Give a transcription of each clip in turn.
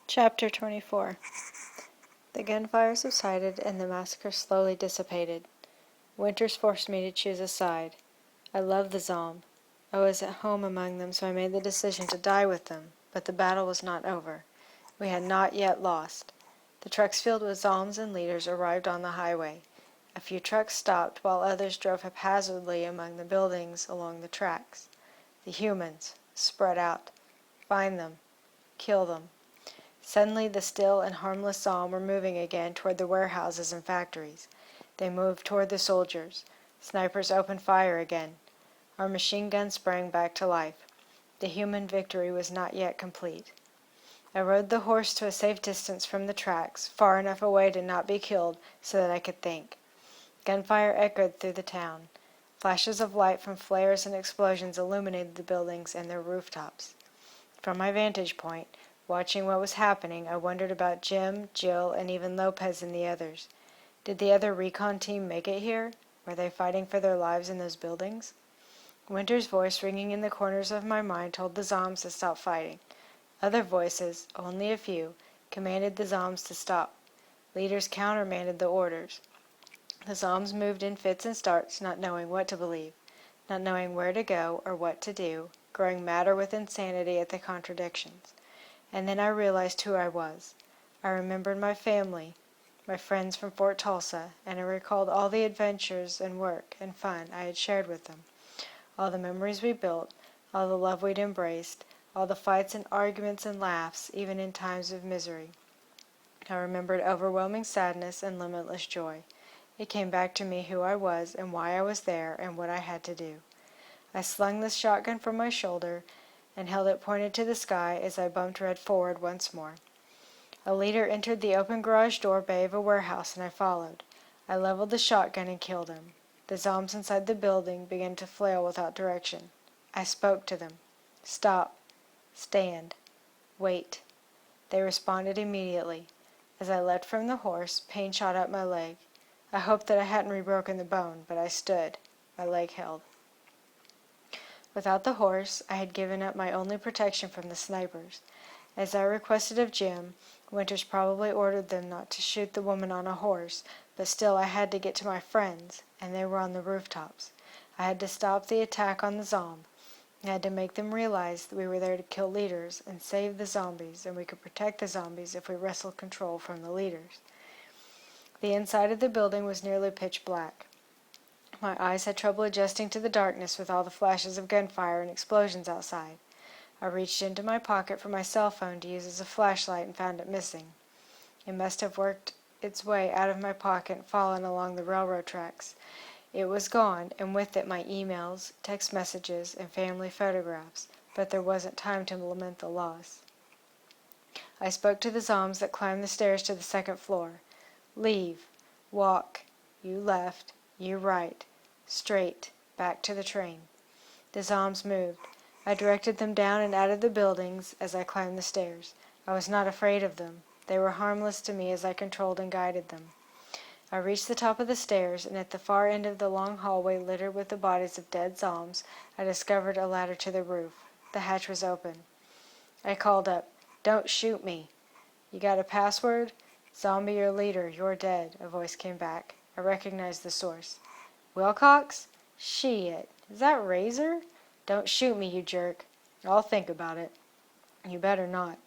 Chapter 24. The gunfire subsided and the massacre slowly dissipated. Winters forced me to choose a side. I loved the Zomb. I was at home among them, so I made the decision to die with them, but the battle was not over. We had not yet lost. The trucks filled with Zombs and leaders arrived on the highway. A few trucks stopped, while others drove haphazardly among the buildings along the tracks. The humans spread out. Find them. Kill them. Suddenly the still and harmless Zomb were moving again toward the warehouses and factories. They moved toward the soldiers. Snipers opened fire again. Our machine guns sprang back to life. The human victory was not yet complete. I rode the horse to a safe distance from the tracks, far enough away to not be killed, so that I could think. Gunfire echoed through the town. Flashes of light from flares and explosions illuminated the buildings and their rooftops. From my vantage point, watching what was happening, I wondered about Jim, Jill, and even Lopez and the others. Did the other recon team make it here? Were they fighting for their lives in those buildings? Winter's voice ringing in the corners of my mind told the Zombs to stop fighting. Other voices, only a few, commanded the Zombs to stop. Leaders countermanded the orders. The Zombs moved in fits and starts, not knowing what to believe, not knowing where to go or what to do, growing madder with insanity at the contradictions. And then I realized who I was. I remembered my family, my friends from Fort Tulsa, and I recalled all the adventures and work and fun I had shared with them, all the memories we built, all the love we'd embraced, all the fights and arguments and laughs, even in times of misery. I remembered overwhelming sadness and limitless joy. It came back to me who I was and why I was there and what I had to do. I slung the shotgun from my shoulder and held it pointed to the sky as I bumped red forward once more. A leader entered the open garage door bay of a warehouse, and I followed. I leveled the shotgun and killed him. The Zombs inside the building began to flail without direction. I spoke to them. Stop. Stand. Wait. They responded immediately. As I leapt from the horse, pain shot up my leg. I hoped that I hadn't rebroken the bone, but I stood. My leg held. Without the horse, I had given up my only protection from the snipers. As I requested of Jim, Winters probably ordered them not to shoot the woman on a horse, but still I had to get to my friends, and they were on the rooftops. I had to stop the attack on the Zomb. I had to make them realize that we were there to kill leaders and save the zombies, and we could protect the zombies if we wrestled control from the leaders. The inside of the building was nearly pitch black. My eyes had trouble adjusting to the darkness with all the flashes of gunfire and explosions outside. I reached into my pocket for my cell phone to use as a flashlight and found it missing. It must have worked its way out of my pocket and fallen along the railroad tracks. It was gone, and with it my emails, text messages, and family photographs, but there wasn't time to lament the loss. I spoke to the Zombs that climbed the stairs to the second floor. Leave. Walk. You left. You right. Straight. Back to the train. The Zombs moved. I directed them down and out of the buildings as I climbed the stairs. I was not afraid of them. They were harmless to me as I controlled and guided them. I reached the top of the stairs, and at the far end of the long hallway littered with the bodies of dead Zombs, I discovered a ladder to the roof. The hatch was open. I called up, "Don't shoot me." "You got a password?" "Zombie your leader, you're dead," a voice came back. I recognized the source. "Wilcox? Shit. Is that Rayzor? Don't shoot me, you jerk." "I'll think about it." "You better not."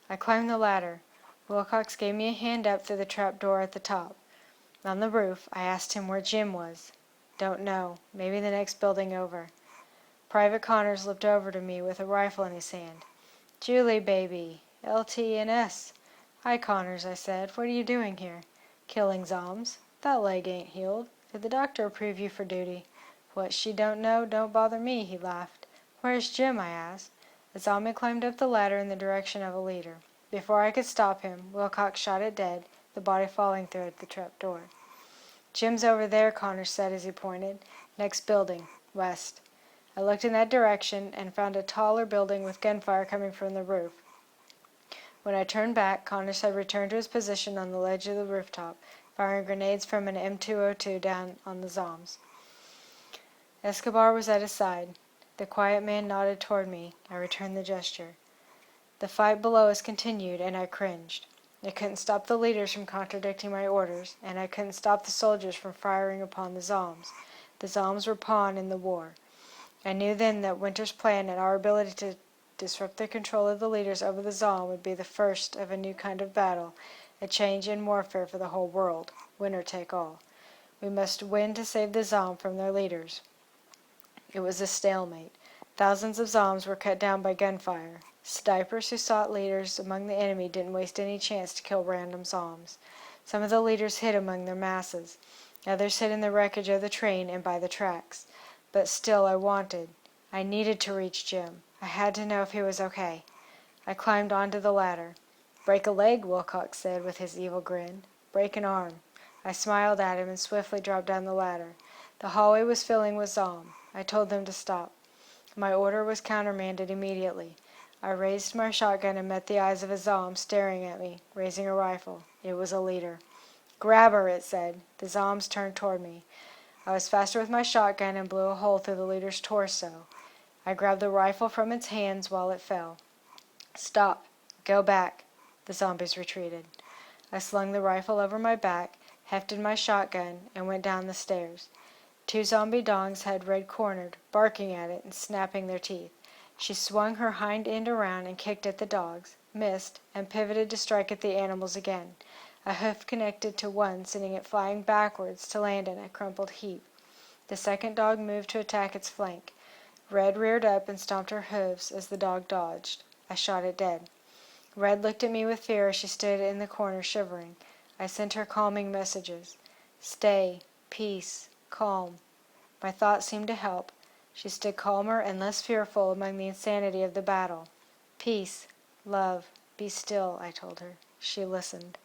I climbed the ladder. Wilcox gave me a hand up through the trap door at the top. On the roof, I asked him where Jim was. "Don't know. Maybe the next building over." Private Connors looked over to me with a rifle in his hand. "Julie, baby. LT&S. "Hi, Connors," I said. "What are you doing here?" "Killing Zombs. That leg ain't healed. Did the doctor approve you for duty?" "What she don't know don't bother me," he laughed. "Where's Jim?" I asked. A zombie climbed up the ladder in the direction of a leader. Before I could stop him, Wilcox shot it dead, the body falling through at the trap door. "Jim's over there," Connors said as he pointed. "Next building, west." I looked in that direction and found a taller building with gunfire coming from the roof. When I turned back, Connors had returned to his position on the ledge of the rooftop, firing grenades from an M202 down on the Zombs. Escobar was at his side. The quiet man nodded toward me. I returned the gesture. The fight below us continued, and I cringed. I couldn't stop the leaders from contradicting my orders, and I couldn't stop the soldiers from firing upon the Zoms. The Zoms were pawn in the war. I knew then that Winter's plan and our ability to disrupt the control of the leaders over the Zom would be the first of a new kind of battle, a change in warfare for the whole world, winner take all. We must win to save the Zom from their leaders. It was a stalemate. Thousands of Zoms were cut down by gunfire. Snipers who sought leaders among the enemy didn't waste any chance to kill random Zoms. Some of the leaders hid among their masses. Others hid in the wreckage of the train and by the tracks. But still I needed to reach Jim. I had to know if he was okay. I climbed onto the ladder. "Break a leg," Wilcox said with his evil grin. "Break an arm." I smiled at him and swiftly dropped down the ladder. The hallway was filling with Zom. I told them to stop. My order was countermanded immediately. I raised my shotgun and met the eyes of a Zom staring at me, raising a rifle. It was a leader. "Grab her," it said. The Zoms turned toward me. I was faster with my shotgun and blew a hole through the leader's torso. I grabbed the rifle from its hands while it fell. "Stop. Go back." The zombies retreated. I slung the rifle over my back, hefted my shotgun, and went down the stairs. Two zombie dogs had Red cornered, barking at it and snapping their teeth. She swung her hind end around and kicked at the dogs, missed, and pivoted to strike at the animals again. A hoof connected to one, sending it flying backwards to land in a crumpled heap. The second dog moved to attack its flank. Red reared up and stomped her hooves as the dog dodged. I shot it dead. Red looked at me with fear as she stood in the corner shivering. I sent her calming messages. Stay, peace, calm. My thoughts seemed to help. She stood calmer and less fearful among the insanity of the battle. Peace, love, be still, I told her. She listened.